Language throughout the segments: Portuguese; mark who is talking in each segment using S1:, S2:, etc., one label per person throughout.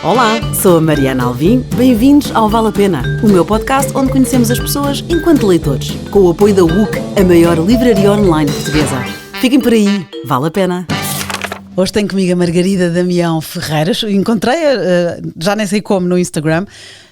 S1: Olá, sou a Mariana Alvim, bem-vindos ao Vale a Pena, o meu podcast onde conhecemos as pessoas enquanto leitores, com o apoio da WUC, a maior livraria online portuguesa. Fiquem por aí, vale a pena. Hoje tenho comigo a Margarida Damião Ferreiras, encontrei-a, já nem sei como, no Instagram,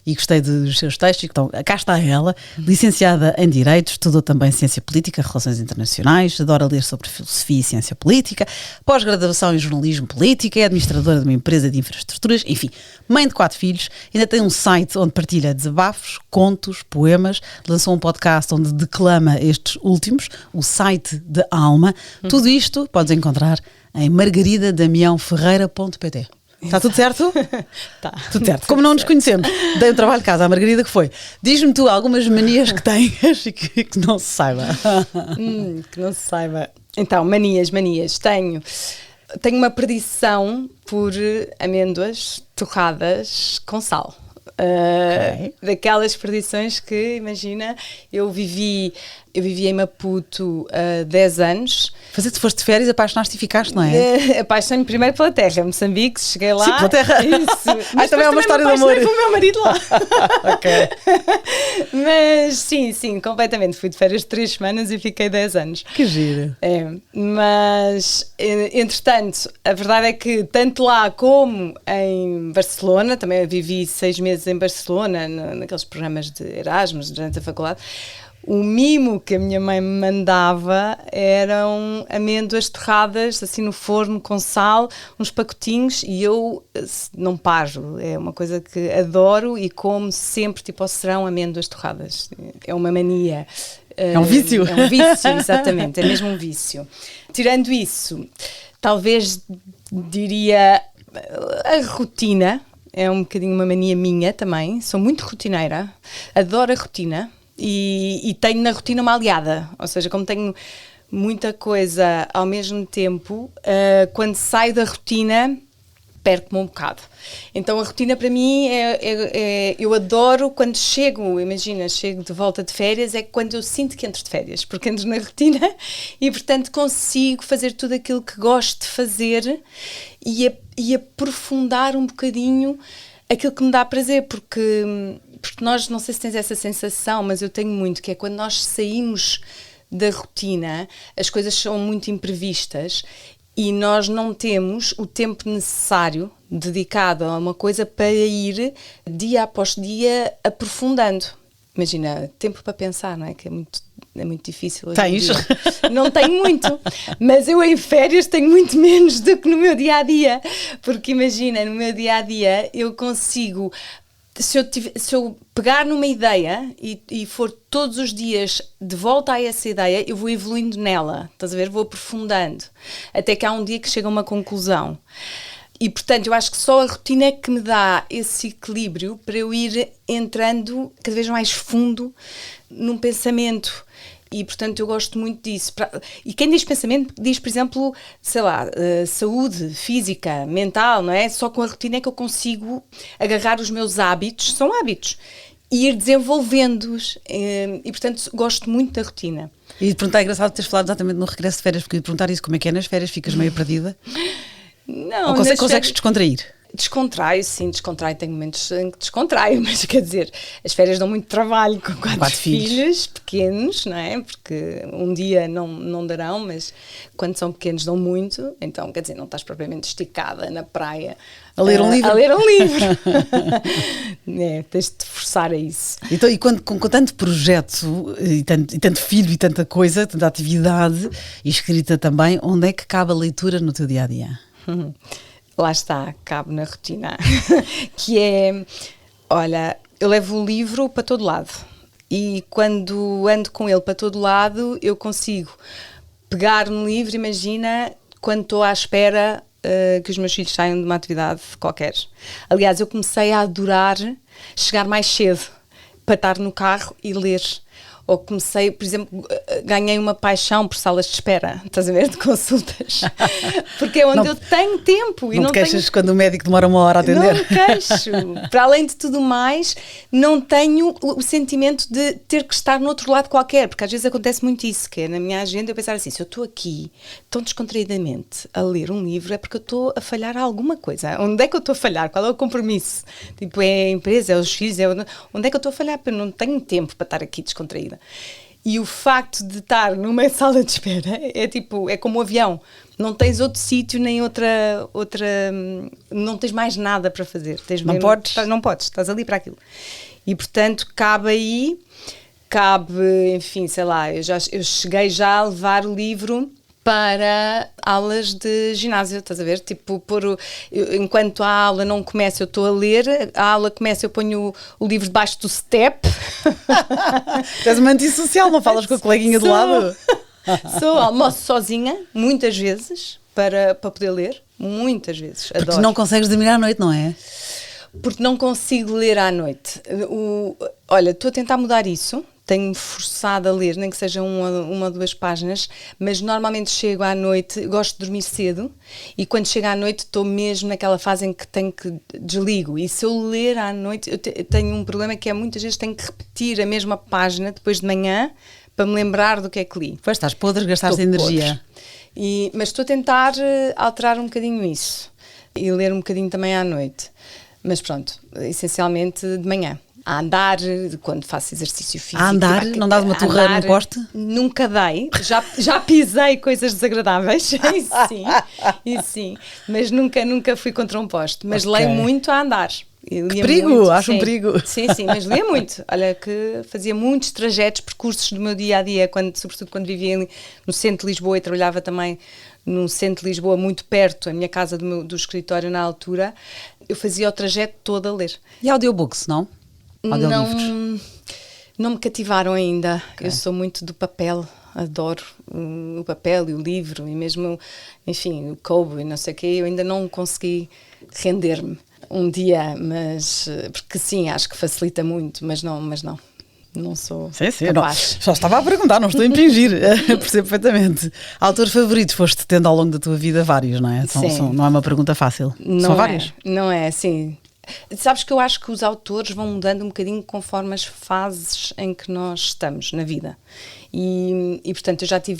S1: e gostei dos seus textos, então cá está ela, licenciada em Direito, estudou também Ciência Política, Relações Internacionais, adora ler sobre filosofia e ciência política, pós-graduação em Jornalismo Político, é administradora de uma empresa de infraestruturas, enfim, mãe de 4 filhos, ainda tem um site onde partilha desabafos, contos, poemas, lançou um podcast onde declama estes últimos, o Site de Alma. Tudo isto podes encontrar em margaridadamiãoferreira.pt. Está tudo certo?
S2: Tá.
S1: Tudo certo. Como não nos conhecemos, dei um trabalho de casa à Margarida que foi: diz-me tu algumas manias que tenhas e que não se saiba.
S2: Que não se saiba. Então, manias. Tenho uma predição por amêndoas torradas com sal.
S1: Okay.
S2: Daquelas predições que, imagina, eu vivi em Maputo há 10 anos.
S1: Fazer-te, foste de férias, apaixonaste e ficaste, não é?
S2: Apaixonei-me primeiro pela terra, Moçambique, cheguei lá.
S1: Sim, pela terra.
S2: Isso. Mas
S1: também é uma história de amor.
S2: Com o meu marido lá.
S1: Ok.
S2: Mas sim, completamente. Fui de férias 3 semanas e fiquei 10 anos.
S1: Que giro.
S2: Mas, entretanto, a verdade é que tanto lá como em Barcelona, também vivi 6 meses em Barcelona, naqueles programas de Erasmus durante a faculdade. O mimo que a minha mãe me mandava eram amêndoas torradas assim no forno com sal, uns pacotinhos, e eu não paro, é uma coisa que adoro e como sempre, tipo ao serão, amêndoas torradas. É uma mania.
S1: É um vício.
S2: É um vício, exatamente, é mesmo um vício. Tirando isso, talvez diria a rotina, é um bocadinho uma mania minha também, sou muito rotineira, adoro a rotina. E tenho na rotina uma aliada, ou seja, como tenho muita coisa ao mesmo tempo, quando saio da rotina perco-me um bocado. Então a rotina para mim eu adoro quando chego de volta de férias, é quando eu sinto que entro de férias, porque entro na rotina e portanto consigo fazer tudo aquilo que gosto de fazer e aprofundar um bocadinho aquilo que me dá prazer, porque nós, não sei se tens essa sensação, mas eu tenho muito, que é quando nós saímos da rotina, as coisas são muito imprevistas e nós não temos o tempo necessário dedicado a uma coisa para ir dia após dia aprofundando. Imagina, tempo para pensar, não é? Que é muito difícil hoje em dia. Não tenho muito, mas eu em férias tenho muito menos do que no meu dia-a-dia, porque imagina, no meu dia-a-dia eu consigo, se eu pegar numa ideia e for todos os dias de volta a essa ideia, eu vou evoluindo nela, estás a ver? Vou aprofundando, até que há um dia que chega a uma conclusão. E, portanto, eu acho que só a rotina é que me dá esse equilíbrio para eu ir entrando cada vez mais fundo num pensamento. E, portanto, eu gosto muito disso. E quem diz pensamento, diz, por exemplo, sei lá, saúde física, mental, não é? Só com a rotina é que eu consigo agarrar os meus hábitos, são hábitos, e ir desenvolvendo-os. E, portanto, gosto muito da rotina.
S1: E de perguntar, é engraçado teres falado exatamente no regresso de férias, porque de perguntar isso, como é que é nas férias, ficas meio perdida?
S2: Não,
S1: ou consegues descontrair?
S2: Descontraio, tenho momentos em que descontraio, mas quer dizer, as férias dão muito trabalho com 4 filhos pequenos, não é? Porque um dia não darão, mas quando são pequenos dão muito, então quer dizer, não estás propriamente esticada na praia
S1: a ler um livro.
S2: Tens de te forçar a isso.
S1: Então, e com tanto projeto, e tanto filho, e tanta coisa, tanta atividade, e escrita também, onde é que cabe a leitura no teu dia-a-dia?
S2: Lá está, cabe na rotina, que é, olha, eu levo o livro para todo lado e quando ando com ele para todo lado eu consigo pegar no livro, imagina, quando estou à espera que os meus filhos saiam de uma atividade qualquer. Aliás, eu comecei a adorar chegar mais cedo para estar no carro e ler. Ou comecei, por exemplo, ganhei uma paixão por salas de espera, estás a ver, de consultas. Porque é onde eu tenho tempo.
S1: Não te queixas quando o médico demora uma hora a atender?
S2: Não me queixo. Para além de tudo mais, não tenho o sentimento de ter que estar no outro lado qualquer, porque às vezes acontece muito isso, que é na minha agenda eu pensar assim, se eu estou aqui tão descontraídamente a ler um livro é porque eu estou a falhar a alguma coisa. Onde é que eu estou a falhar? Qual é o compromisso? Tipo, é a empresa, é os filhos, onde é que eu estou a falhar? Porque eu não tenho tempo para estar aqui descontraída. E o facto de estar numa sala de espera é tipo, é como um avião. Não tens outro sítio, nem outra, não tens mais nada para fazer.
S1: Não podes?
S2: Não podes, estás ali para aquilo. E, portanto, cabe, enfim, sei lá, eu cheguei já a levar o livro para aulas de ginásio, estás a ver? Tipo, enquanto a aula não começa, eu estou a ler, a aula começa, eu ponho o livro debaixo do step.
S1: És uma antissocial, não falas com a coleguinha do lado?
S2: Almoço sozinha, muitas vezes, para poder ler, muitas vezes.
S1: Porque tu não consegues dormir à noite, não é?
S2: Porque não consigo ler à noite. Olha, estou a tentar mudar isso. Tenho-me forçado a ler, nem que seja uma ou duas páginas, mas normalmente chego à noite, gosto de dormir cedo, e quando chego à noite estou mesmo naquela fase em que tenho que desligo. E se eu ler à noite, eu tenho um problema que é muitas vezes tenho que repetir a mesma página depois de manhã para me lembrar do que é que li.
S1: Pois estás podre, gastaste energia.
S2: Mas estou a tentar alterar um bocadinho isso e ler um bocadinho também à noite. Mas pronto, essencialmente de manhã. A andar, quando faço exercício físico.
S1: A andar? Não dás uma torreira no poste?
S2: Nunca dei. Já pisei coisas desagradáveis. Isso sim. Mas nunca fui contra um poste. Mas leio muito a andar.
S1: Que perigo! Muito, acho um perigo.
S2: Sim, mas lia muito. Olha, que fazia muitos trajetos, percursos do meu dia-a-dia, sobretudo quando vivia no centro de Lisboa e trabalhava também no centro de Lisboa, muito perto, a minha casa do escritório na altura, eu fazia o trajeto todo a ler.
S1: E audiobooks, não?
S2: Não me cativaram ainda. Okay. Eu sou muito do papel, adoro o papel e o livro e mesmo, enfim, o Kobo e não sei o quê. Eu ainda não consegui render-me um dia, mas porque sim, acho que facilita muito, mas não sou capaz.
S1: Só estava a perguntar, não estou a impingir. Percebo perfeitamente. Autores favoritos foste tendo ao longo da tua vida vários, não é? Não é uma pergunta fácil. São vários?
S2: Não é, sim. Sabes que eu acho que os autores vão mudando um bocadinho conforme as fases em que nós estamos na vida. E portanto, eu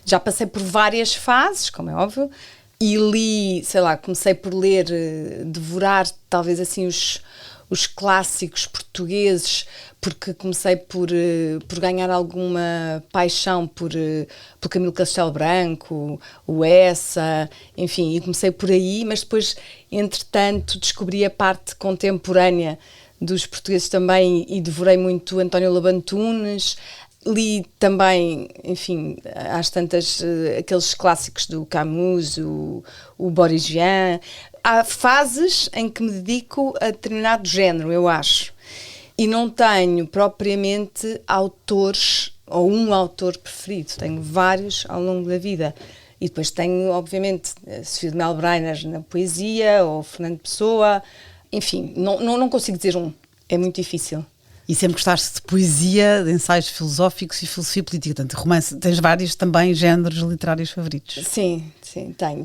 S2: já passei por várias fases, como é óbvio, e li, sei lá, comecei por ler, devorar talvez assim os clássicos portugueses, porque comecei por ganhar alguma paixão por Camilo Castelo Branco, o Essa, enfim, e comecei por aí, mas depois, entretanto, descobri a parte contemporânea dos portugueses também e devorei muito António Lobo Antunes. Li também, enfim, às tantas, aqueles clássicos do Camus, o Boris Vian. Há fases em que me dedico a determinado género, eu acho. E não tenho propriamente autores ou um autor preferido. Tenho vários ao longo da vida. E depois tenho, obviamente, Sofia de Mel Breiner na poesia, ou Fernando Pessoa. Enfim, não consigo dizer um. É muito difícil.
S1: E sempre gostaste de poesia, de ensaios filosóficos e filosofia política. Portanto, romance, tens vários também géneros literários favoritos.
S2: Sim, tenho.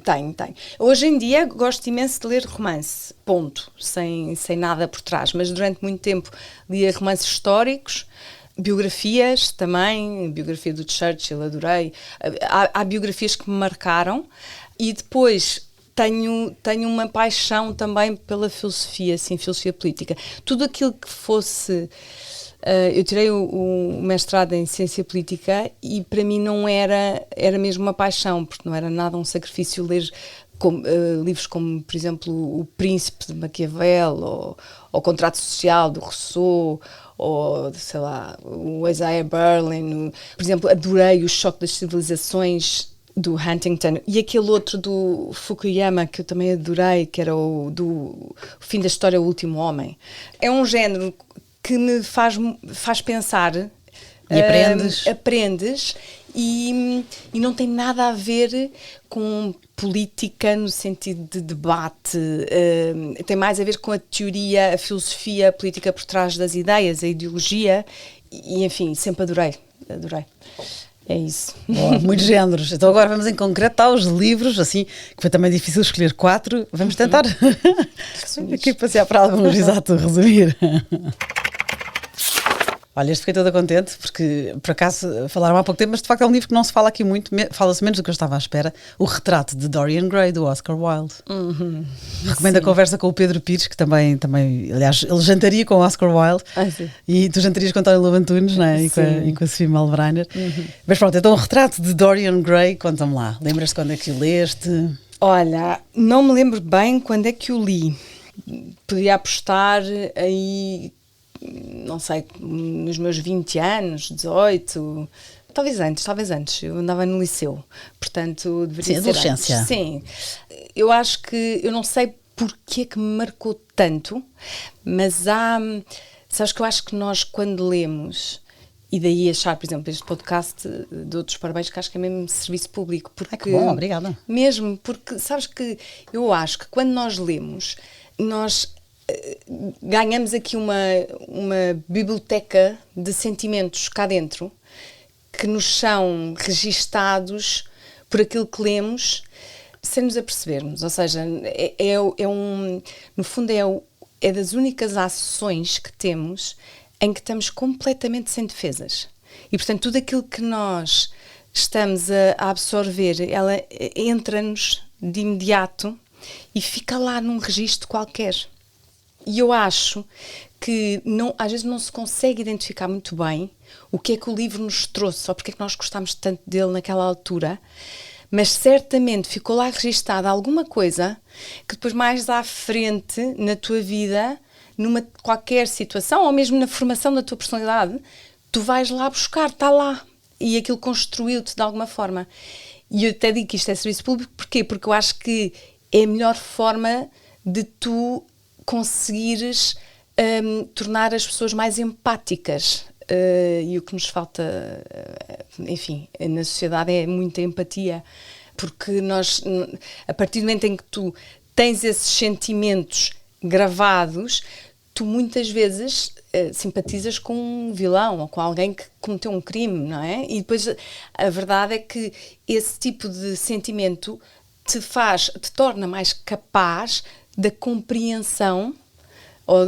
S2: Hoje em dia gosto imenso de ler romance, ponto, sem nada por trás. Mas durante muito tempo lia romances históricos, biografias também, biografia do Churchill, adorei. Há biografias que me marcaram e depois tenho uma paixão também pela filosofia, assim, filosofia política. Tudo aquilo que fosse... eu tirei o mestrado em ciência política e para mim não era mesmo uma paixão, porque não era nada um sacrifício ler livros como, por exemplo, O Príncipe de Maquiavel ou O Contrato Social do Rousseau ou, sei lá, o Isaiah Berlin. Por exemplo, adorei O Choque das Civilizações do Huntington e aquele outro do Fukuyama que eu também adorei, que era o Fim da História, O Último Homem. É um género que me faz pensar.
S1: E
S2: aprendes e não tem nada a ver com política no sentido de debate, tem mais a ver com a teoria, a filosofia, a política por trás das ideias, a ideologia, E enfim, sempre adorei. É isso.
S3: Boa, muitos géneros. Então agora vamos em concreto aos livros, assim, que foi também difícil escolher 4. Vamos tentar aqui passear para alguns, exato, resumir. Olha, este fiquei toda contente, porque por acaso falaram há pouco tempo, mas de facto é um livro que não se fala aqui muito, fala-se menos do que eu estava à espera. O Retrato de Dorian Gray, do Oscar Wilde. Recomendo a conversa com o Pedro Pires, que também, aliás, ele jantaria com o Oscar Wilde, e tu jantarias com o António Lobo Antunes, não é? E com a Sofia Malbrenner. Mas pronto, então o Retrato de Dorian Gray, conta-me lá. Lembras-te quando é que o leste?
S2: Olha, não me lembro bem quando é que o li. Podia apostar aí, não sei, nos meus 20 anos, 18, talvez antes, eu andava no liceu, portanto deveria ser
S3: adolescência.
S2: Antes. Sim, eu acho que, eu não sei porque é que me marcou tanto, mas sabes que eu acho que nós quando lemos, e daí achar, por exemplo, este podcast de outros parabéns, que acho que é mesmo serviço público, porque
S3: que bom, obrigada.
S2: Mesmo, porque sabes que eu acho que quando nós lemos, nós ganhamos aqui uma biblioteca de sentimentos cá dentro que nos são registados por aquilo que lemos sem nos apercebermos. Ou seja, no fundo é das únicas ações que temos em que estamos completamente sem defesas. E, portanto, tudo aquilo que nós estamos a absorver, ela entra-nos de imediato e fica lá num registro qualquer. E eu acho que às vezes não se consegue identificar muito bem o que é que o livro nos trouxe, ou porque é que nós gostámos tanto dele naquela altura, mas certamente ficou lá registada alguma coisa que depois mais à frente na tua vida, numa qualquer situação, ou mesmo na formação da tua personalidade, tu vais lá buscar, está lá, e aquilo construiu-te de alguma forma. E eu até digo que isto é serviço público, porquê? Porque eu acho que é a melhor forma de tu conseguires tornar as pessoas mais empáticas, e o que nos falta, enfim, na sociedade é muita empatia, porque nós, a partir do momento em que tu tens esses sentimentos gravados, tu muitas vezes simpatizas com um vilão ou com alguém que cometeu um crime, não é? E depois a verdade é que esse tipo de sentimento te torna mais capaz da compreensão ou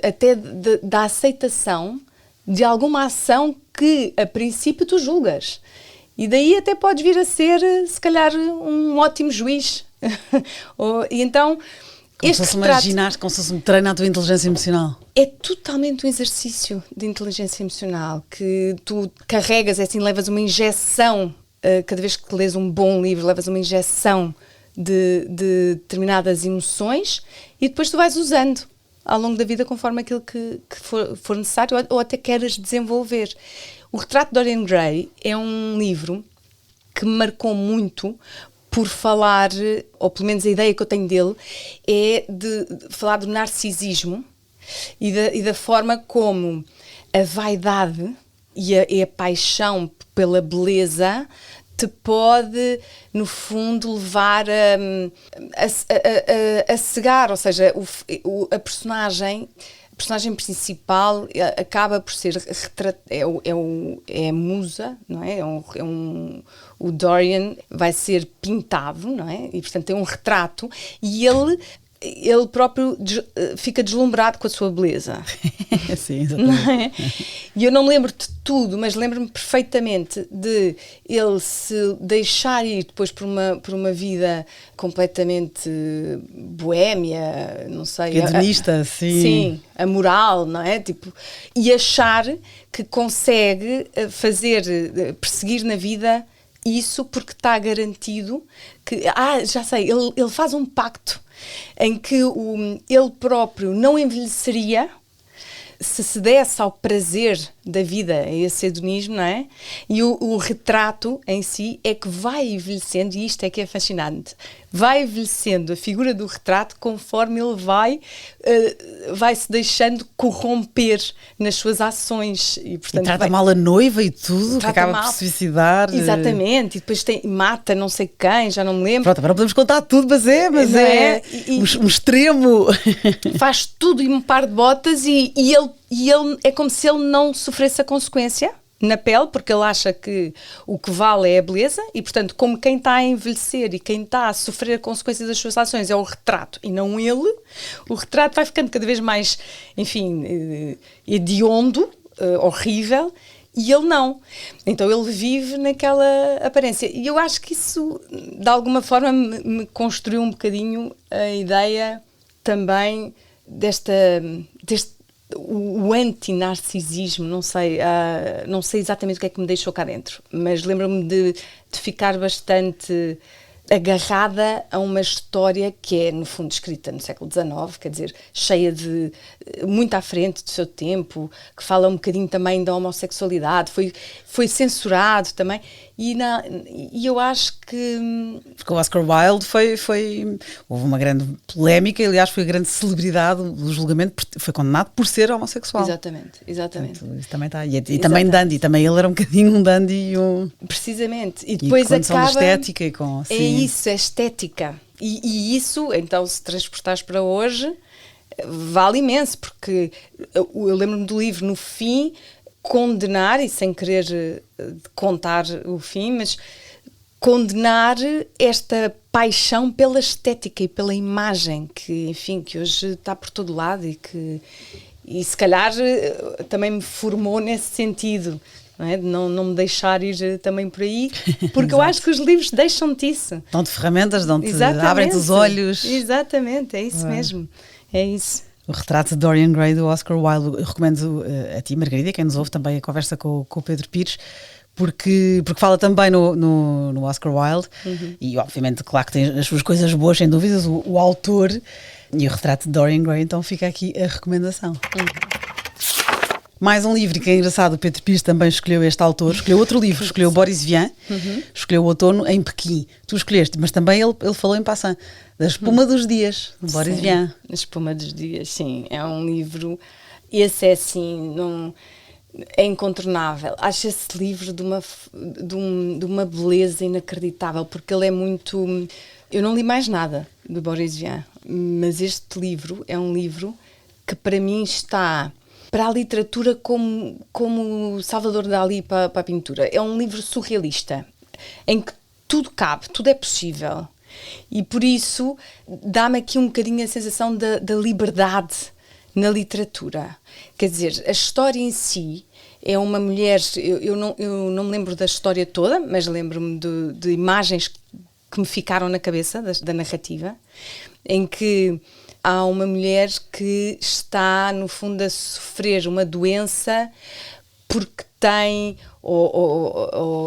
S2: até da aceitação de alguma ação que a princípio tu julgas. E daí até podes vir a ser, se calhar, um ótimo juiz. E então,
S3: como se fosse uma ginástica, como se fosse um treino à tua inteligência emocional.
S2: É totalmente um exercício de inteligência emocional que tu carregas, assim, levas uma injeção, cada vez que lês um bom livro, levas uma injeção de determinadas emoções e depois tu vais usando ao longo da vida conforme aquilo que for necessário ou até queres desenvolver. O Retrato de Dorian Gray é um livro que me marcou muito por falar, ou pelo menos a ideia que eu tenho dele, é de falar do narcisismo e da forma como a vaidade e a paixão pela beleza te pode, no fundo, levar a cegar, ou seja, a personagem principal acaba por ser é a musa, não é? O Dorian vai ser pintado, não é? E portanto tem um retrato e ele próprio fica deslumbrado com a sua beleza.
S3: Sim, exatamente.
S2: Não é? E eu não me lembro de tudo, mas lembro-me perfeitamente de ele se deixar ir depois por uma vida completamente boémia, não sei.
S3: Hedonista, sim.
S2: Sim, amoral, não é? Tipo, e achar que consegue perseguir na vida isso porque está garantido que... já sei, ele faz um pacto em que ele próprio não envelheceria se se desse ao prazer da vida, a esse hedonismo, não é? E o retrato em si é que vai envelhecendo, e isto é que é fascinante, vai envelhecendo a figura do retrato conforme ele vai se deixando corromper nas suas ações. E, portanto,
S3: trata mal a noiva e tudo, que acaba por se suicidar.
S2: Exatamente, e depois mata não sei quem, já não me lembro.
S3: Pronto, agora podemos contar tudo, mas é um extremo.
S2: Faz tudo em um par de botas e ele ele é como se ele não sofresse a consequência na pele, porque ele acha que o que vale é a beleza e, portanto, como quem está a envelhecer e quem está a sofrer a consequência das suas ações é o retrato e não ele, o retrato vai ficando cada vez mais, enfim, hediondo, horrível, e ele não. Então ele vive naquela aparência. E eu acho que isso, de alguma forma, me construiu um bocadinho a ideia também deste o anti-narcisismo, não sei exatamente o que é que me deixou cá dentro, mas lembro-me de ficar bastante agarrada a uma história que é, no fundo, escrita no século XIX, quer dizer, cheia de... muito à frente do seu tempo, que fala um bocadinho também da homossexualidade, foi censurado também, e eu acho que...
S3: Porque o Oscar Wilde houve uma grande polémica, aliás foi a grande celebridade do julgamento, foi condenado por ser homossexual.
S2: Exatamente.
S3: Portanto, isso também está. E também dandy, também ele era um bocadinho um dandy e um...
S2: Precisamente. E depois
S3: com acaba... estética e com...
S2: É isso, é estética. E isso, então, se transportares para hoje, vale imenso, porque eu lembro-me do livro, no fim, condenar, e sem querer contar o fim, mas condenar esta paixão pela estética e pela imagem, que, enfim, que hoje está por todo lado e se calhar também me formou nesse sentido. Não é? De não me deixar ir também por aí, porque eu acho que os livros deixam-te isso.
S3: Dão-te ferramentas, abrem-te os olhos.
S2: Exatamente, é isso mesmo. É isso.
S3: O retrato de Dorian Gray do Oscar Wilde. Eu recomendo a ti, Margarida, quem nos ouve também a conversa com o Pedro Pires, porque fala também no Oscar Wilde, e obviamente, claro que tem as suas coisas boas, sem dúvidas, o autor e o retrato de Dorian Gray, então fica aqui a recomendação. Mais um livro, que é engraçado, o Pedro Pires também escolheu este autor, escolheu outro livro, escolheu Boris Vian, escolheu O Outono em Pequim. Tu escolheste, mas também ele falou em passant, da Espuma dos Dias, de Boris Vian.
S2: A Espuma dos Dias, sim, é um livro, esse é assim, é incontornável. Acho esse livro de uma beleza inacreditável, porque ele é muito... Eu não li mais nada do Boris Vian, mas este livro é um livro que para mim está... para a literatura como Salvador Dalí para a pintura. É um livro surrealista, em que tudo cabe, tudo é possível. E por isso dá-me aqui um bocadinho a sensação da liberdade na literatura. Quer dizer, a história em si é uma mulher... Eu não me lembro da história toda, mas lembro-me de imagens que me ficaram na cabeça, da narrativa, em que... há uma mulher que está, no fundo, a sofrer uma doença porque tem...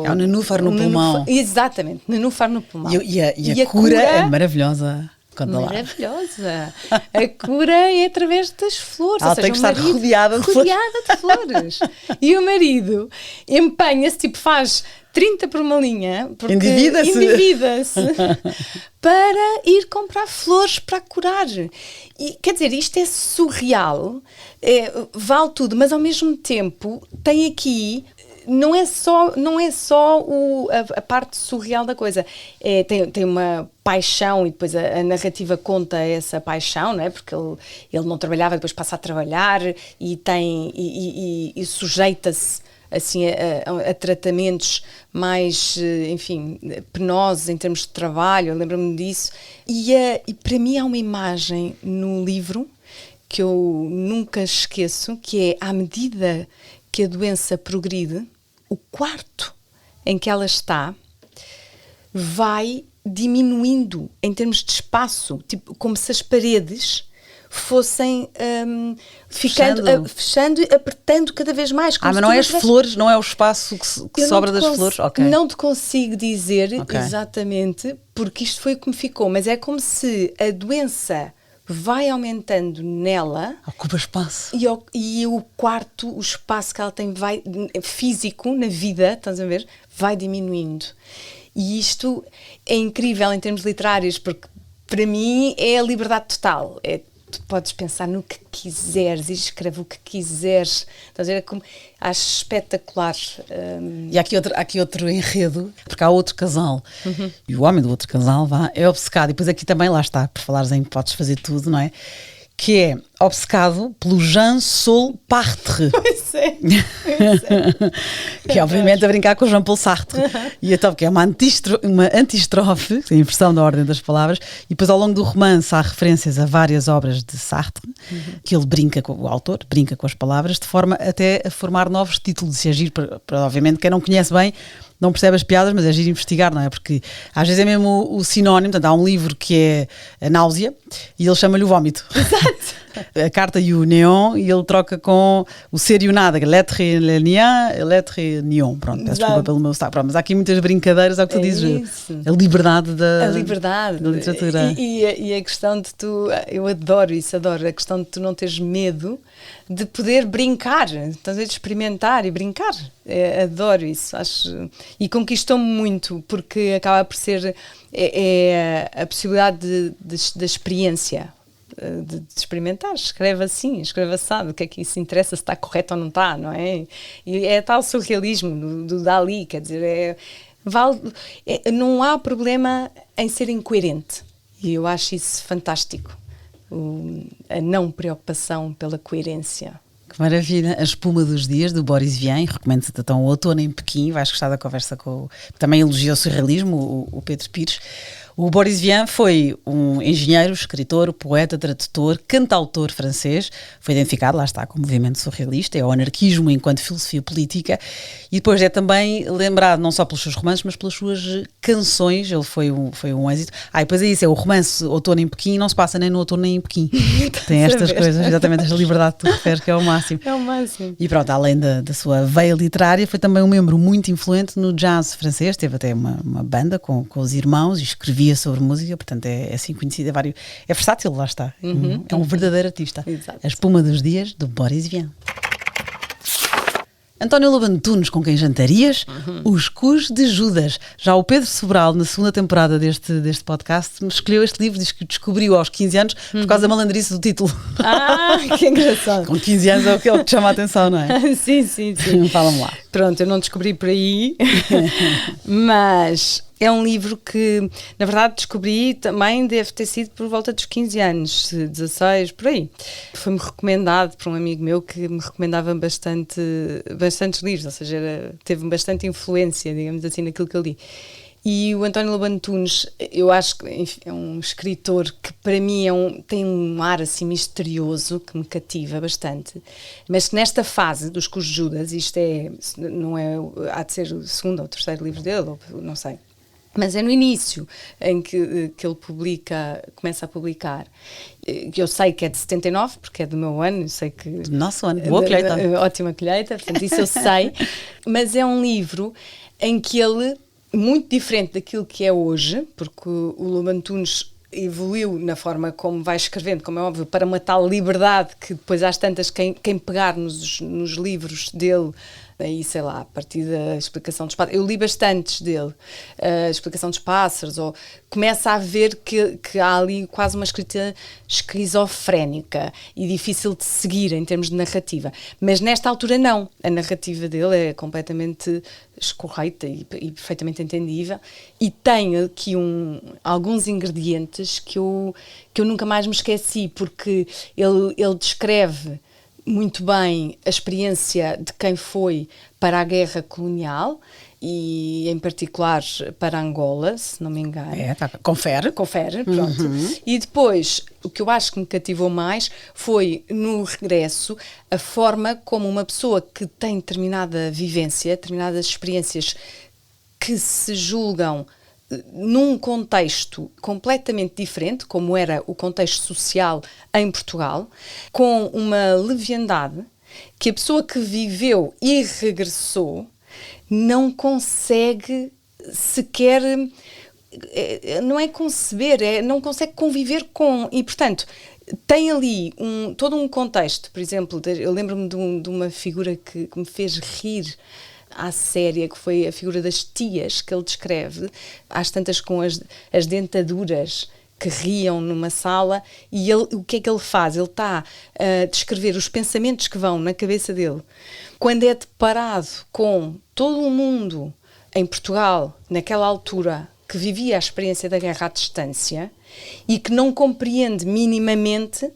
S3: é um nenúfar no pulmão.
S2: Exatamente, nenúfar no pulmão.
S3: E a cura é maravilhosa.
S2: Maravilhosa. A cura é através das flores.
S3: Ela tem que estar rodeada de
S2: flores. E o marido empenha-se, tipo, faz 30 por uma linha, porque endivida-se para ir comprar flores para curar. E, quer dizer, isto é surreal, vale tudo, mas ao mesmo tempo tem aqui... Não é só a parte surreal da coisa. Tem uma paixão e depois a narrativa conta essa paixão, não é? Porque ele não trabalhava, depois passa a trabalhar e sujeita-se assim, a tratamentos mais, enfim, penosos em termos de trabalho. Eu lembro-me disso. E para mim há uma imagem no livro que eu nunca esqueço, que é, à medida que a doença progride, o quarto em que ela está vai diminuindo em termos de espaço, tipo, como se as paredes fossem fechando e apertando cada vez mais.
S3: Mas não é as flores, não é o espaço que sobra das flores? Okay.
S2: Não te consigo dizer exatamente, porque isto foi o que me ficou, mas é como se a doença vai aumentando nela.
S3: Ocupa espaço.
S2: E o quarto, o espaço que ela tem físico na vida, estás a ver, vai diminuindo. E isto é incrível em termos literários, porque para mim é a liberdade total. Tu podes pensar no que quiseres e escreve o que quiseres. Estás a ver? Acho espetacular.
S3: E há aqui outro enredo, porque há outro casal. E o homem do outro casal é obcecado. E depois aqui também, lá está, por falares em podes fazer tudo, não é? Que é, obcecado pelo Jean-Paul Sartre.
S2: Pois é.
S3: Que é obviamente a brincar com o Jean-Paul Sartre. E então, que é uma antistrofe, a inversão da ordem das palavras, e depois ao longo do romance há referências a várias obras de Sartre, que ele brinca com o autor, brinca com as palavras, de forma até a formar novos títulos e agir, para obviamente quem não conhece bem, não percebe as piadas, mas é giro investigar, não é? Porque às vezes é mesmo o sinónimo, portanto há um livro que é a náusea e ele chama-lhe o vómito.
S2: Exato.
S3: A carta e o néon, e ele troca com o ser e o nada, lettre et le néant, lettre et néon. Pronto, peço desculpa pelo meu estado. Pronto, mas há aqui muitas brincadeiras, é o que tu dizes,
S2: isso.
S3: a liberdade da
S2: literatura. E a questão de tu, eu adoro isso, adoro a questão de tu não teres medo de poder brincar, estás a experimentar e brincar. Adoro isso, acho, e conquistou-me muito, porque acaba por ser a possibilidade da experiência. De experimentar, escreve assim, escreve assado, o que é que isso interessa, se está correto ou não está, não é? E é tal surrealismo do Dalí, quer dizer, não há problema em ser incoerente, e eu acho isso fantástico, a não preocupação pela coerência.
S3: Que maravilha. A Espuma dos Dias, do Boris Vian, recomendo-te então o Outono em Pequim, vais gostar da conversa também elogiou o surrealismo, o Pedro Pires. O Boris Vian foi um engenheiro, escritor, poeta, tradutor, cantautor francês, foi identificado, lá está, com o movimento surrealista, é o anarquismo enquanto filosofia política, e depois é também lembrado não só pelos seus romances, mas pelas suas canções, ele foi um êxito. E depois é isso, é o romance Outono em Pequim, não se passa nem no outono nem em Pequim. Tem estas coisas, exatamente esta liberdade que tu referes, que é o máximo.
S2: É o máximo.
S3: E pronto, além da sua veia literária, foi também um membro muito influente no jazz francês, teve até uma banda com os irmãos e escrevia sobre música, portanto é assim conhecido, é versátil, lá está. É um verdadeiro artista.
S2: Exato.
S3: A Espuma dos Dias, do Boris Vian. António Lobo Antunes, com quem jantarias? Os Cus de Judas. Já o Pedro Sobral, na segunda temporada deste podcast, me escolheu este livro, diz que descobriu aos 15 anos por causa da malandrice do título.
S2: Que engraçado.
S3: Com 15 anos é o que te chama a atenção, não é?
S2: Sim.
S3: Fala-me lá.
S2: Pronto, eu não descobri por aí, mas é um livro que, na verdade, descobri também, deve ter sido por volta dos 15 anos, 16, por aí. Foi-me recomendado por um amigo meu que me recomendava bastantes livros, ou seja, teve bastante influência, digamos assim, naquilo que eu li. E o António Lobo Antunes, eu acho que enfim, é um escritor que para mim tem um ar assim misterioso que me cativa bastante, mas que nesta fase dos Cus de Judas, não é, há de ser o segundo ou o terceiro livro dele, ou não sei, mas é no início em que ele começa a publicar, que eu sei que é de 79, porque é do meu ano, eu sei que...
S3: Do nosso ano, boa colheita.
S2: Ótima colheita, portanto isso eu sei, mas é um livro em que ele, muito diferente daquilo que é hoje, porque o Lobo Antunes evoluiu na forma como vai escrevendo, como é óbvio, para uma tal liberdade que depois às tantas quem pegar nos livros dele, aí sei lá, a partir da Explicação dos Pássaros, eu li bastantes dele, a Explicação dos Pássaros, ou começa a ver que há ali quase uma escrita esquizofrénica e difícil de seguir em termos de narrativa, mas nesta altura não, a narrativa dele é completamente escorreita e perfeitamente entendível, e tem aqui alguns ingredientes que eu nunca mais me esqueci, porque ele descreve muito bem a experiência de quem foi para a guerra colonial e em particular para Angola, se não me engano.
S3: Confere,
S2: pronto. E depois, o que eu acho que me cativou mais foi no regresso a forma como uma pessoa que tem determinada vivência, determinadas experiências que se julgam num contexto completamente diferente, como era o contexto social em Portugal, com uma leviandade que a pessoa que viveu e regressou não consegue sequer, não é conceber, não consegue conviver com, e portanto tem ali todo um contexto. Por exemplo, eu lembro-me de uma figura que me fez rir à séria, que foi a figura das tias que ele descreve, às tantas com as dentaduras que riam numa sala, e o que é que ele faz? Ele está a descrever os pensamentos que vão na cabeça dele quando é deparado com todo o mundo em Portugal, naquela altura, que vivia a experiência da guerra à distância e que não compreende minimamente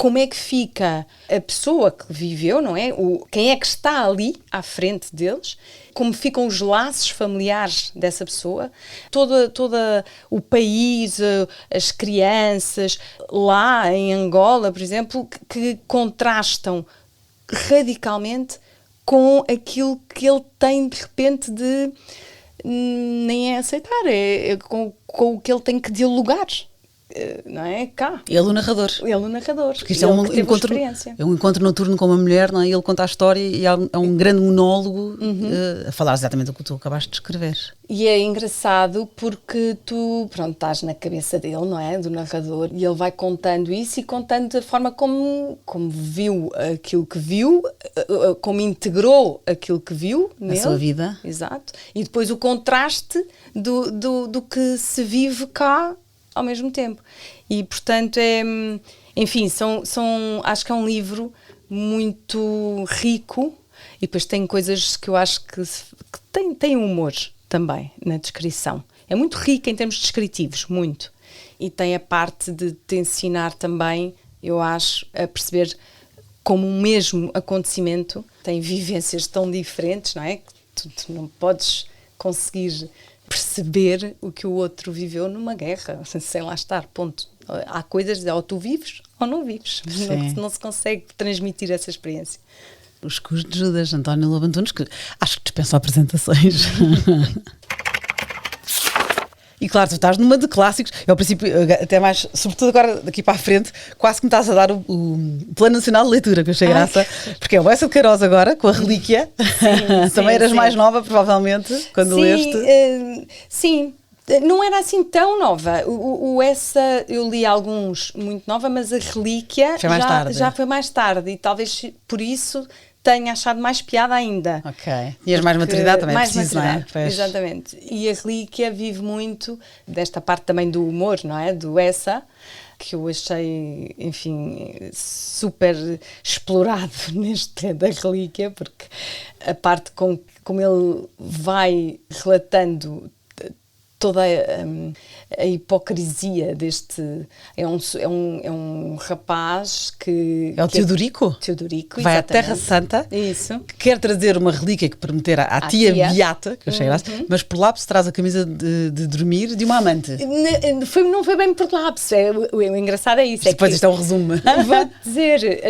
S2: como é que fica a pessoa que viveu, não é? Quem é que está ali à frente deles, como ficam os laços familiares dessa pessoa, todo o país, as crianças, lá em Angola, por exemplo, que contrastam radicalmente com aquilo que ele tem de repente de nem é aceitar, com o que ele tem que dialogar. Não é? Cá.
S3: Ele o narrador.
S2: Porque
S3: isto é um encontro noturno com uma mulher, não é? Ele conta a história e é um grande monólogo a falar exatamente o que tu acabaste de escrever.
S2: E é engraçado porque tu, estás na cabeça dele, não é? Do narrador, e ele vai contando isso e contando da forma como viu aquilo que viu, como integrou aquilo que viu nele.
S3: A sua vida.
S2: Exato. E depois o contraste do que se vive cá ao mesmo tempo. E, portanto, enfim, acho que é um livro muito rico e depois tem coisas que eu acho que tem humor também na descrição. É muito rico em termos descritivos, muito. E tem a parte de te ensinar também, eu acho, a perceber como o mesmo acontecimento tem vivências tão diferentes, não é? Que tu não podes conseguir perceber o que o outro viveu numa guerra, sem lá estar, ponto. Há coisas, ou tu vives ou não vives. Não se consegue transmitir essa experiência.
S3: Os Cus de Judas, António Lobo Antunes, que acho que dispensa apresentações. E claro, tu estás numa de clássicos. Eu, ao princípio, até mais, sobretudo agora daqui para a frente, quase que me estás a dar o Plano Nacional de Leitura, que eu achei graça, porque é o Bessa de Queiroz agora, com a Relíquia. Também eras mais nova, provavelmente, quando leste.
S2: Sim. Não era assim tão nova. O Essa, eu li alguns muito nova, mas a Relíquia já foi mais tarde. E talvez por isso tenha achado mais piada ainda.
S3: Ok. E as mais maturidade também,
S2: mais
S3: preciso,
S2: maturidade,
S3: não é?
S2: Exatamente. E a Relíquia vive muito desta parte também do humor, não é? Do Essa, que eu achei, enfim, super explorado neste da Relíquia, porque a parte como ele vai relatando toda a hipocrisia deste... É um rapaz que...
S3: É o Teodorico?
S2: Teodorico,
S3: vai
S2: exatamente.
S3: à Terra Santa.
S2: Isso.
S3: Que quer trazer uma relíquia que prometera à tia Beata, que eu achei graça, mas por lápis traz a camisa de dormir de uma amante.
S2: Não foi bem por lápis. O engraçado é isso.
S3: Depois isto é um resumo.
S2: Vou dizer,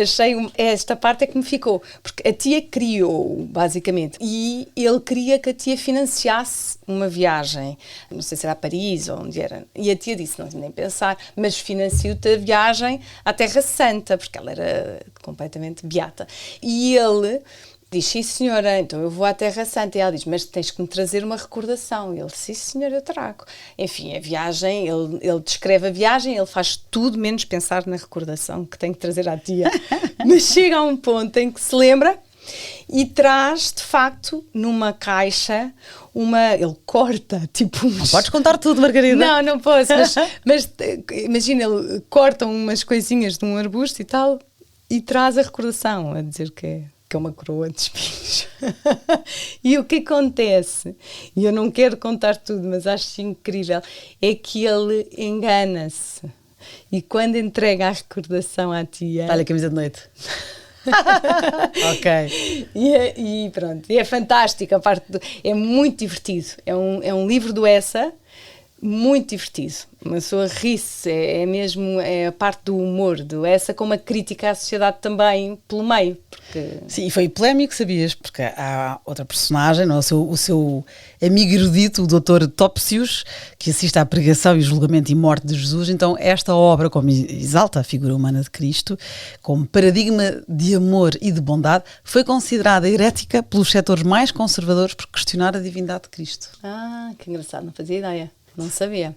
S2: esta parte é que me ficou. Porque a tia criou, basicamente, e ele queria que a tia financiasse uma viagem. Não sei se era a Paris ou onde era. E a tia disse, não, nem pensar, mas financiou-te a viagem à Terra Santa, porque ela era completamente beata. E ele diz, sim senhora, então eu vou à Terra Santa. E ela diz, mas tens que me trazer uma recordação. E ele, sim senhora, eu trago. Enfim, a viagem, ele descreve a viagem, ele faz tudo menos pensar na recordação que tem que trazer à tia. Mas chega a um ponto em que se lembra e traz, de facto, numa caixa ele corta, tipo...
S3: Não podes contar tudo, Margarida.
S2: Não posso, mas imagina, ele corta umas coisinhas de um arbusto e tal, e traz a recordação, a dizer que é uma coroa de espinhos. E o que acontece, e eu não quero contar tudo, mas acho incrível, é que ele engana-se. E quando entrega a recordação à tia...
S3: Dá-lhe a camisa de noite. Ok.
S2: E pronto, e é fantástico, é muito divertido, é um livro do Essa muito divertido, uma pessoa ri-se, é a parte do humor do Essa, com uma crítica à sociedade também pelo meio.
S3: Sim, e foi polémico, sabias, porque há outra personagem, não? O seu amigo erudito, o Dr. Topsius, que assiste à pregação e julgamento e morte de Jesus. Então esta obra, como exalta a figura humana de Cristo, como paradigma de amor e de bondade, foi considerada herética pelos setores mais conservadores por questionar a divindade de Cristo.
S2: Que engraçado, não fazia ideia. Não sabia.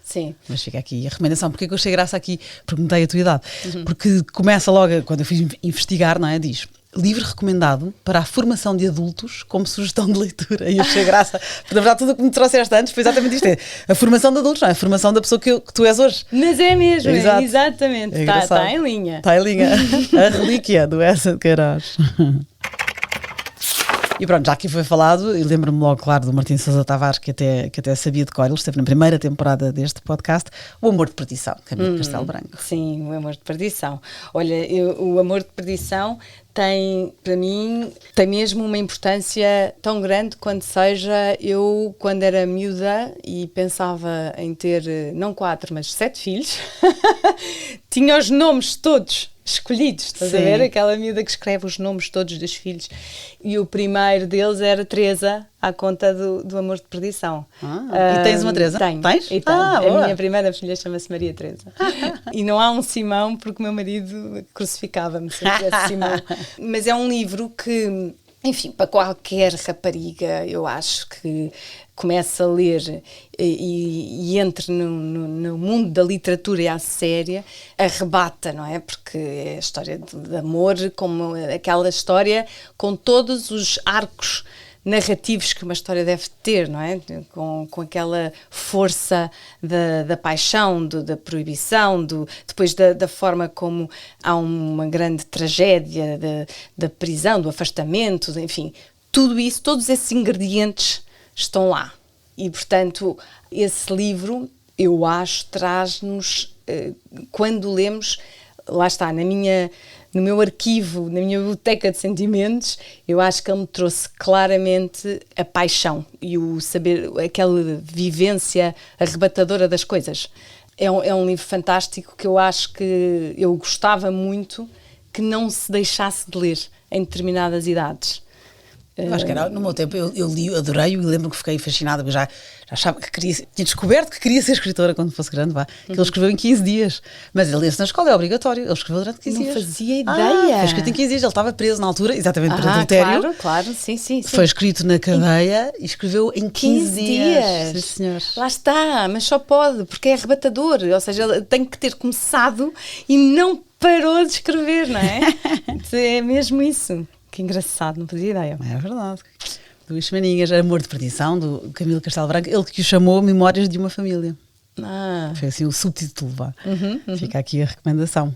S2: Sim.
S3: Mas fica aqui a recomendação. Porque é que eu achei graça aqui? Perguntei a tua idade. Porque começa logo, quando eu fui investigar, não é? Diz, livro recomendado para a formação de adultos como sugestão de leitura. E eu achei graça. Porque, na verdade, tudo o que me trouxeste antes foi exatamente isto. A formação de adultos, não é? A formação da pessoa que tu és hoje.
S2: Mas é mesmo,
S3: Exato.
S2: Exatamente. Está em linha.
S3: Está em linha. A Relíquia do Essa de Queiroz. E pronto, já aqui foi falado, e lembro-me logo, claro, do Martim Sousa Tavares, que até sabia de cor, ele esteve na primeira temporada deste podcast, O Amor de Perdição, Camilo Castelo Branco.
S2: Sim, O Amor de Perdição. Olha, O Amor de Perdição tem, para mim, tem mesmo uma importância tão grande quanto seja eu, quando era miúda e pensava em ter, não 4, mas 7 filhos, tinha os nomes todos escolhidos, estás a ver? Aquela miúda que escreve os nomes todos dos filhos. E o primeiro deles era Teresa, à conta do Amor de Perdição.
S3: E tens uma Teresa?
S2: Tenho.
S3: Tens?
S2: E tenho. A minha primeira filha chama-se Maria Teresa. E não há um Simão, porque o meu marido crucificava-me se eu tivesse Simão. Mas é um livro que, enfim, para qualquer rapariga, eu acho que começa a ler e entre no mundo da literatura e à séria, arrebata, não é? Porque é a história de amor, como aquela história com todos os arcos narrativos que uma história deve ter, não é? Com aquela força da paixão, da proibição, depois da forma como há uma grande tragédia, da prisão, do afastamento, enfim, tudo isso, todos esses ingredientes estão lá. E, portanto, esse livro, eu acho, traz-nos, quando lemos, lá está, no meu arquivo, na minha biblioteca de sentimentos, eu acho que ele me trouxe claramente a paixão e o saber, aquela vivência arrebatadora das coisas. É um livro fantástico que eu acho que eu gostava muito que não se deixasse de ler em determinadas idades.
S3: Eu acho que era, no meu tempo, eu li, adorei-o e lembro que fiquei fascinada, porque já achava que tinha descoberto que queria ser escritora quando fosse grande, que ele escreveu em 15 dias. Mas ele lê-se na escola, é obrigatório, ele escreveu durante 15 dias.
S2: Não fazia ideia.
S3: Foi escrito em 15 dias, ele estava preso na altura, exatamente por adultério.
S2: Claro, sim.
S3: Foi escrito na cadeia e escreveu em 15 dias. Sim, senhor.
S2: Lá está, mas só pode, porque é arrebatador, ou seja, ele tem que ter começado e não parou de escrever, não é? É mesmo isso. Que engraçado, não fazia ideia.
S3: É verdade. Luís Maninhas, Amor de Perdição, do Camilo Castelo Branco, ele que o chamou Memórias de uma Família. Foi assim o subtítulo, vá. Fica aqui a recomendação.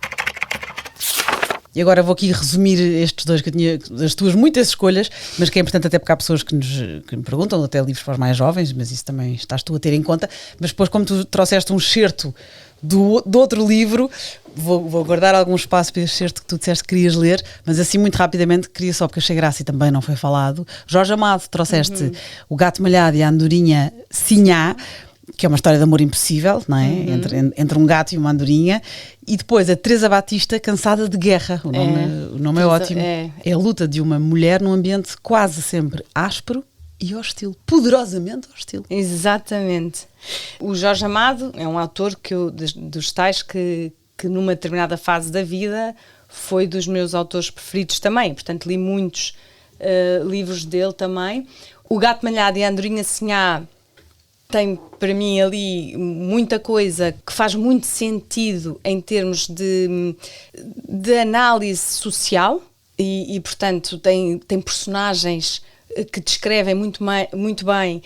S3: E agora vou aqui resumir estes dois que eu tinha, as tuas muitas escolhas, mas que é importante até porque há pessoas que me perguntam, até livros para os mais jovens, mas isso também estás tu a ter em conta. Mas depois, como tu trouxeste um excerto do outro livro, vou guardar algum espaço para este excerto que tu disseste que querias ler, mas assim muito rapidamente queria só, porque achei graça e também não foi falado. Jorge Amado, trouxeste O Gato Malhado e a Andorinha Sinhá, que é uma história de amor impossível, não é? Entre um gato e uma andorinha. E depois a Teresa Batista, Cansada de Guerra. O nome é ótimo. É a luta de uma mulher num ambiente quase sempre áspero e hostil. Poderosamente hostil.
S2: Exatamente. O Jorge Amado é um autor dos tais que numa determinada fase da vida foi dos meus autores preferidos também. Portanto, li muitos livros dele também. O Gato Malhado e a Andorinha Sinhá tem para mim ali muita coisa que faz muito sentido em termos de análise social e portanto tem personagens que descrevem muito bem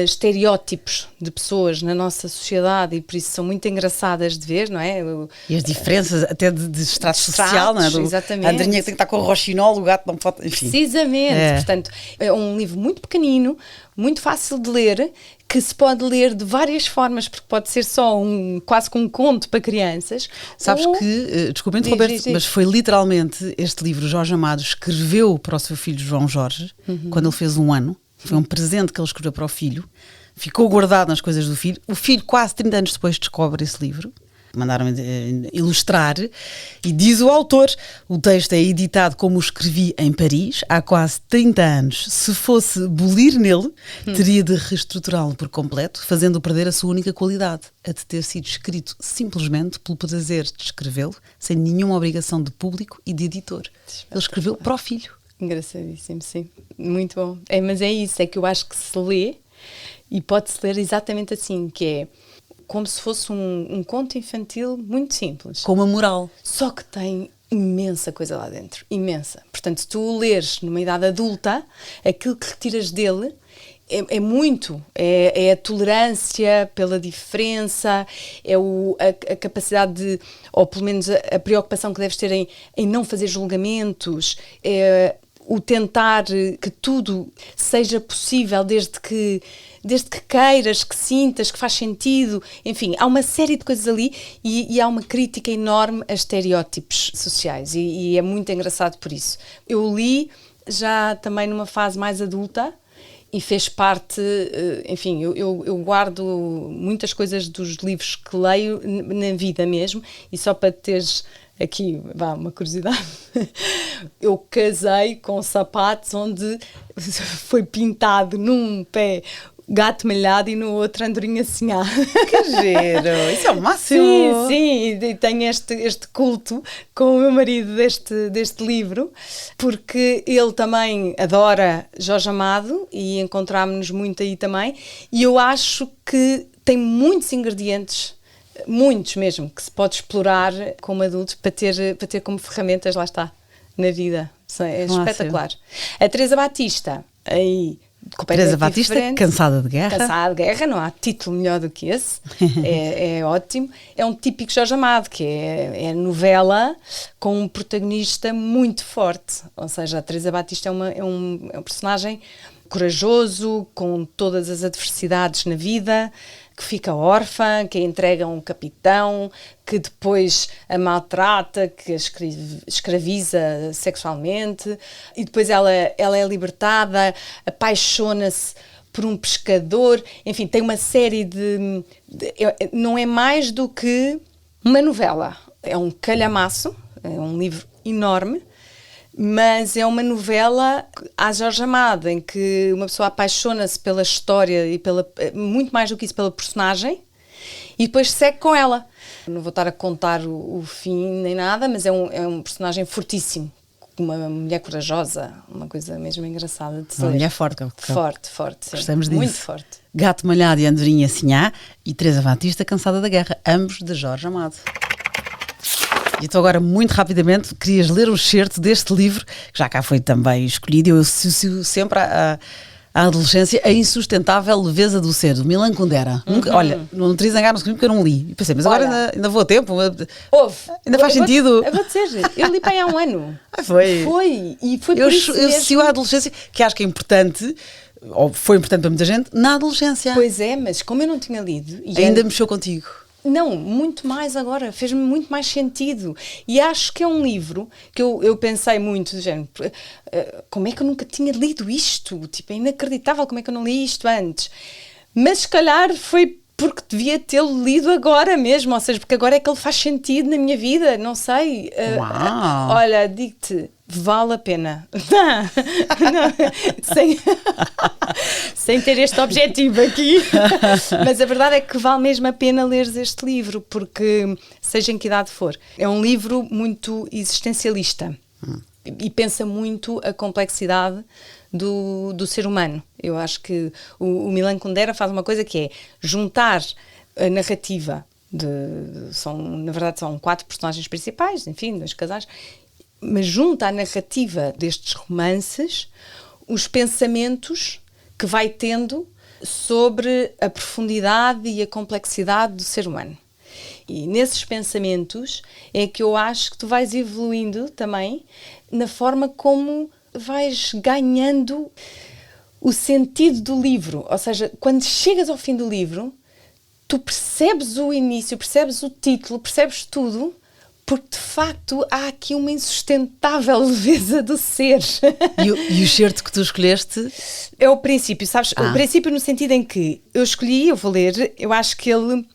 S2: estereótipos de pessoas na nossa sociedade e por isso são muito engraçadas de ver, não é?
S3: E as diferenças até de estrato social, não é?
S2: Exatamente.
S3: A Andrinha que tem que estar com o roxinol, o gato não pode, enfim.
S2: Precisamente, portanto, é um livro muito pequenino, muito fácil de ler, que se pode ler de várias formas, porque pode ser só quase que um conto para crianças.
S3: Sabes que, desculpa interromper-te, mas foi literalmente este livro, Jorge Amado escreveu para o seu filho João Jorge, quando ele fez 1 ano. Foi um presente que ele escreveu para o filho. Ficou guardado nas coisas do filho. O filho, quase 30 anos depois, descobre esse livro. Mandaram ilustrar. E diz o autor, o texto é editado como o escrevi em Paris, há quase 30 anos. Se fosse bolir nele, teria de reestruturá-lo por completo, fazendo-o perder a sua única qualidade, a de ter sido escrito simplesmente pelo prazer de escrevê-lo, sem nenhuma obrigação de público e de editor. Ele escreveu para o filho.
S2: Engraçadíssimo, sim. Muito bom. Mas é isso, é que eu acho que se lê, e pode-se ler exatamente assim, que é como se fosse um conto infantil muito simples.
S3: Com uma moral.
S2: Só que tem imensa coisa lá dentro, imensa. Portanto, se tu o leres numa idade adulta, aquilo que retiras dele é muito, é a tolerância pela diferença, é a capacidade de, ou pelo menos a preocupação que deves ter em não fazer julgamentos, é o tentar que tudo seja possível desde que queiras, que sintas, que faz sentido, enfim, há uma série de coisas ali e há uma crítica enorme a estereótipos sociais e é muito engraçado por isso. Eu li já também numa fase mais adulta e fez parte, enfim, eu guardo muitas coisas dos livros que leio na vida mesmo, e só para teres aqui, uma curiosidade, eu casei com sapatos onde foi pintado num pé gato malhado e no outro andorinha sinhá.
S3: Que giro! Isso é o máximo!
S2: Sim, e tenho este culto com o meu marido deste livro, porque ele também adora Jorge Amado e encontrámos-nos muito aí também, e eu acho que tem muitos ingredientes, muitos mesmo, que se pode explorar como adulto para ter como ferramentas, lá está, na vida. É espetacular. A Teresa Batista, aí...
S3: Teresa Batista,
S2: diferente.
S3: Cansada de Guerra.
S2: Cansada de Guerra, não há título melhor do que esse. É ótimo. É um típico Jorge Amado, que é novela com um protagonista muito forte. Ou seja, a Teresa Batista é um personagem corajoso, com todas as adversidades na vida, que fica órfã, que a entrega a um capitão, que depois a maltrata, que a escraviza sexualmente, e depois ela é libertada, apaixona-se por um pescador, enfim, tem uma série de... Não é mais do que uma novela, é um calhamaço, é um livro enorme, mas é uma novela à Jorge Amado, em que uma pessoa apaixona-se pela história e muito mais do que isso, pela personagem, e depois segue com ela. Não vou estar a contar o fim nem nada, mas é um personagem fortíssimo, uma mulher corajosa, uma coisa mesmo engraçada de ser.
S3: Uma mulher forte.
S2: Forte, sim.
S3: Gostamos disso.
S2: Muito forte.
S3: Gato Malhado e Andorinha Sinhá e Teresa Batista, Cansada da Guerra, ambos de Jorge Amado. E então agora, muito rapidamente, querias ler um excerto deste livro, que já cá foi também escolhido, eu associo sempre à adolescência, A Insustentável Leveza do Ser, do Milan Kundera. Olha, não te zangaram-se comigo porque eu não li. E pensei, mas agora ainda vou a tempo. Ainda faz sentido.
S2: Eu vou dizer, eu li para aí há um ano.
S3: Foi.
S2: E foi por isso
S3: Eu associo à adolescência, que acho que é importante, ou foi importante para muita gente, na adolescência.
S2: Pois é, mas como eu não tinha lido...
S3: Ainda mexeu contigo.
S2: Não, muito mais agora, fez-me muito mais sentido. E acho que é um livro que eu pensei muito, do género, como é que eu nunca tinha lido isto? Tipo, é inacreditável como é que eu não li isto antes. Mas se calhar foi porque devia tê-lo lido agora mesmo, ou seja, porque agora é que ele faz sentido na minha vida, não sei. Olha, digo-te, vale a pena. Sem ter este objetivo aqui. Mas a verdade é que vale mesmo a pena leres este livro, porque, seja em que idade for, é um livro muito existencialista e pensa muito a complexidade do ser humano. Eu acho que o Milan Kundera faz uma coisa que é juntar a narrativa na verdade são 4 personagens principais, enfim, 2 casais, mas junta a narrativa destes romances os pensamentos que vai tendo sobre a profundidade e a complexidade do ser humano. E nesses pensamentos é que eu acho que tu vais evoluindo também na forma como vais ganhando o sentido do livro. Ou seja, quando chegas ao fim do livro, tu percebes o início, percebes o título, percebes tudo, porque de facto há aqui uma insustentável leveza do ser.
S3: E o excerto que tu escolheste?
S2: É o princípio, sabes? O princípio no sentido em que eu vou ler, eu acho que ele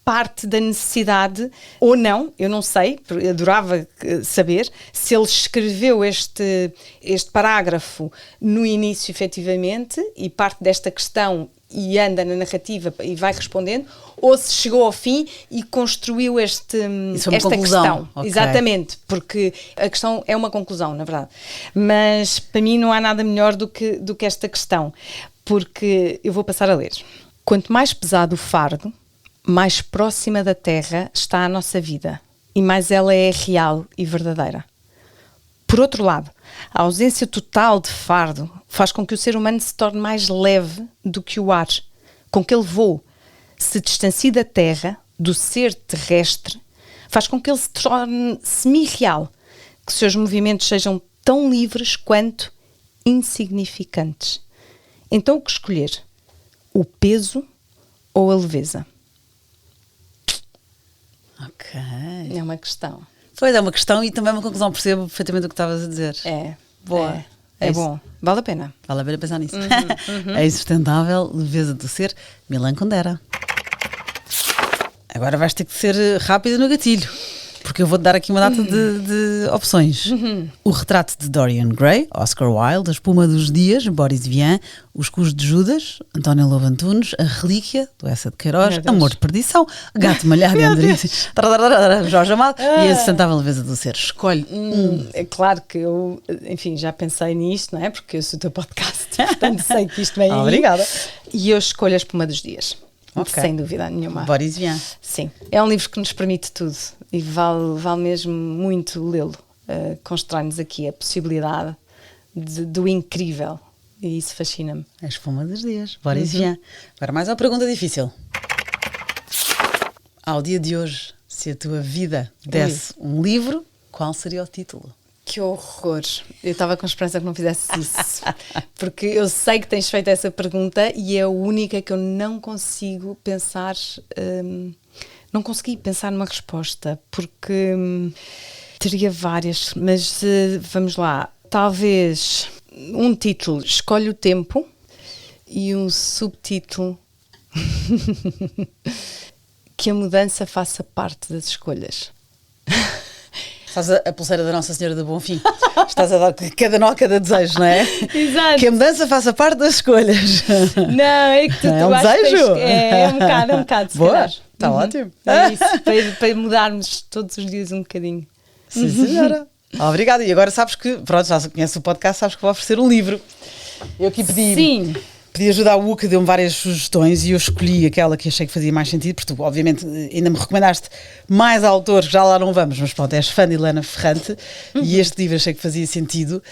S2: parte da necessidade, ou não, eu não sei, adorava saber, se ele escreveu este parágrafo no início efetivamente, e parte desta questão e anda na narrativa e vai respondendo, ou se chegou ao fim e construiu esta questão.
S3: Okay.
S2: Exatamente, porque a questão é uma conclusão, na verdade. Mas para mim não há nada melhor do que esta questão, porque eu vou passar a ler. Quanto mais pesado o fardo, mais próxima da terra está a nossa vida e mais ela é real e verdadeira. Por outro lado, a ausência total de fardo faz com que o ser humano se torne mais leve do que o ar, com que ele voe, se distancie da terra, do ser terrestre, faz com que ele se torne semi-real, que seus movimentos sejam tão livres quanto insignificantes. Então o que escolher? O peso ou a leveza?
S3: Ok.
S2: É uma questão.
S3: Pois, é uma questão e também é uma conclusão, percebo perfeitamente o que estavas a dizer.
S2: É.
S3: Boa.
S2: É
S3: isso.
S2: bom. Vale a pena.
S3: Vale a pena pensar nisso. É insustentável, leveza do ser, Milan Kundera. Agora vais ter que ser rápida no gatilho, porque eu vou-te dar aqui uma data de opções. O Retrato de Dorian Gray, Oscar Wilde, A Espuma dos Dias, Boris Vian, Os Cus de Judas, António Lobo Antunes, A Relíquia, do Essa de Queiroz, Amor de Perdição, Gato Malhado e Andrés, Jorge Amado e A Insustentável Leveza do Ser. Escolhe
S2: É claro que eu, enfim, já pensei nisto, não é? Porque eu sou o teu podcast, portanto sei que isto vem aí.
S3: Obrigada.
S2: E eu escolho A Espuma dos Dias.
S3: Ok.
S2: Sem dúvida nenhuma.
S3: Boris Vian.
S2: Sim. É um livro que nos permite tudo e vale mesmo muito lê-lo. Constrói-nos aqui a possibilidade do incrível. E isso fascina-me.
S3: A Espuma dos Dias, Boris Vian. Agora mais uma pergunta difícil. Ao dia de hoje, se a tua vida desse um livro, qual seria o título?
S2: Que horror! Eu estava com esperança que não fizesse isso. Porque eu sei que tens feito essa pergunta e é a única que eu não consigo pensar. Não consegui pensar numa resposta, porque teria várias, mas vamos lá. Talvez um título, Escolhe o Tempo, e um subtítulo, Que a mudança faça parte das escolhas.
S3: Estás a pulseira da Nossa Senhora do Bonfim. Estás a dar cada nó, cada desejo, não é?
S2: Exato.
S3: Que a mudança faça parte das escolhas.
S2: Não, é que tu
S3: É um
S2: achas
S3: desejo?
S2: que é um bocado, se
S3: Boa,
S2: calhar.
S3: está ótimo.
S2: É isso, para mudarmos todos os dias um bocadinho.
S3: Sim, senhora. Obrigada. E agora sabes que, pronto, já conheces o podcast, sabes que vou oferecer um livro. Eu aqui
S2: Sim.
S3: Pedi ajuda ao Uca, deu-me várias sugestões e eu escolhi aquela que achei que fazia mais sentido, porque tu, obviamente, ainda me recomendaste mais autores, já lá não vamos, mas pronto, és fã de Helena Ferrante e este livro achei que fazia sentido,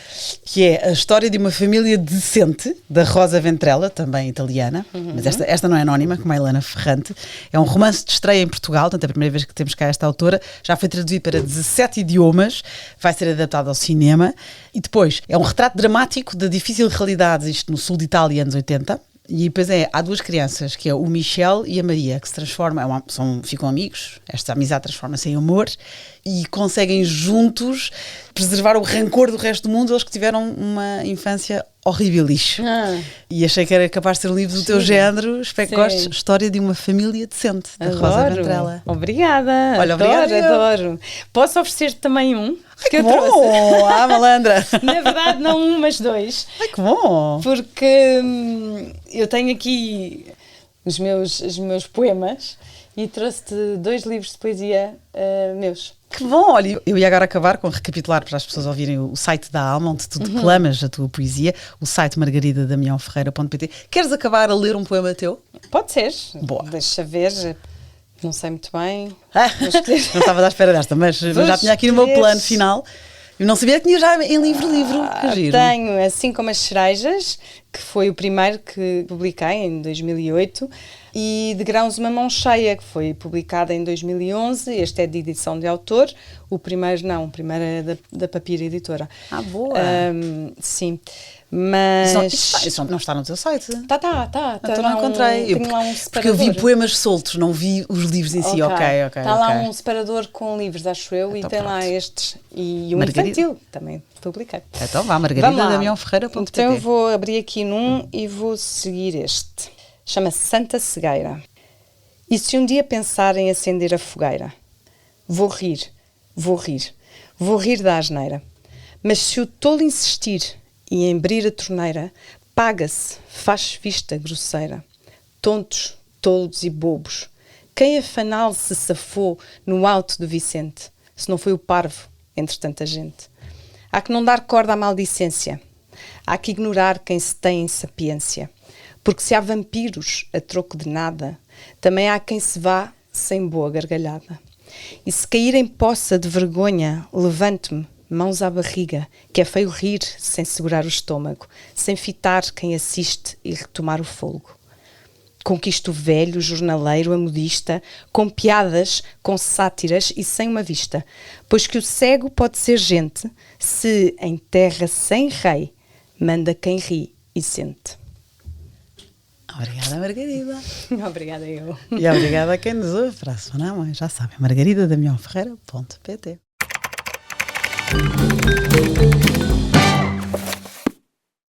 S3: que é A História de uma Família Decente, da Rosa Ventrella, também italiana, mas esta não é anónima, como a Helena Ferrante. É um romance de estreia em Portugal, portanto é a primeira vez que temos cá esta autora, já foi traduzido para 17 idiomas, vai ser adaptado ao cinema e depois é um retrato dramático da difícil realidade, isto no sul de Itália, anos 80. E depois há duas crianças, que é o Michel e a Maria, que se transformam, ficam amigos, esta amizade transforma-se em amor e conseguem juntos preservar o rancor do resto do mundo, eles que tiveram uma infância horrível lixo. E achei que era capaz de ser um livro do teu género, espero que gostes, História de uma Família Decente, da Rosa Ventrella.
S2: Obrigada.
S3: Olha,
S2: adoro. Posso oferecer também um?
S3: Ai, que bom! Ah, malandra!
S2: Na verdade, não um, mas dois.
S3: Ai, que bom!
S2: Porque eu tenho aqui os meus poemas e trouxe-te 2 livros de poesia meus.
S3: Que bom! Olha, eu ia agora acabar com recapitular para as pessoas ouvirem o site da Alma, onde tu declamas a tua poesia, o site margaridadamiãoferreira.pt. Queres acabar a ler um poema teu?
S2: Pode ser.
S3: Boa.
S2: Deixa ver. Não sei muito bem.
S3: Não estava à espera desta, mas já tinha aqui no meu plano final. Eu não sabia que tinha já em livro. Que giro.
S2: Tenho, assim como As Cerejas, que foi o primeiro que publiquei em 2008, e De Grãos Uma Mão Cheia, que foi publicado em 2011. Este é de edição de autor. O primeiro é da Papira Editora.
S3: Ah, boa!
S2: Sim. Mas...
S3: Isso não está no teu site?
S2: Tá.
S3: Então não encontrei.
S2: Tenho lá um separador.
S3: Porque eu vi poemas soltos, não vi os livros em si. Ok.
S2: Está lá um separador com livros, acho eu,
S3: então,
S2: e tem lá estes. E um
S3: Margarida.
S2: infantil, também publiquei.
S3: Então vá, margaridadamiãoferreira.pt.
S2: Então eu vou abrir aqui num e vou seguir este. Chama-se Santa Cegueira. E se um dia pensar em acender a fogueira? Vou rir da asneira. Mas se o tolo insistir e embrir a torneira, paga-se, faz vista grosseira. Tontos, tolos e bobos. Quem afinal se safou no alto do Vicente, se não foi o parvo entre tanta gente? Há que não dar corda à maldicência. Há que ignorar quem se tem em sapiência. Porque se há vampiros a troco de nada, também há quem se vá sem boa gargalhada. E se cair em poça de vergonha, levante-me, mãos à barriga, que é feio rir sem segurar o estômago, sem fitar quem assiste e retomar o fôlego. Conquisto o velho, jornaleiro, a modista, com piadas, com sátiras e sem uma vista, pois que o cego pode ser gente, se em terra sem rei, manda quem ri e sente.
S3: Obrigada, Margarida.
S2: Obrigada eu.
S3: E obrigada a quem nos ouve. Para a semana, mãe, já sabem, margaridadamiãoferreira.pt.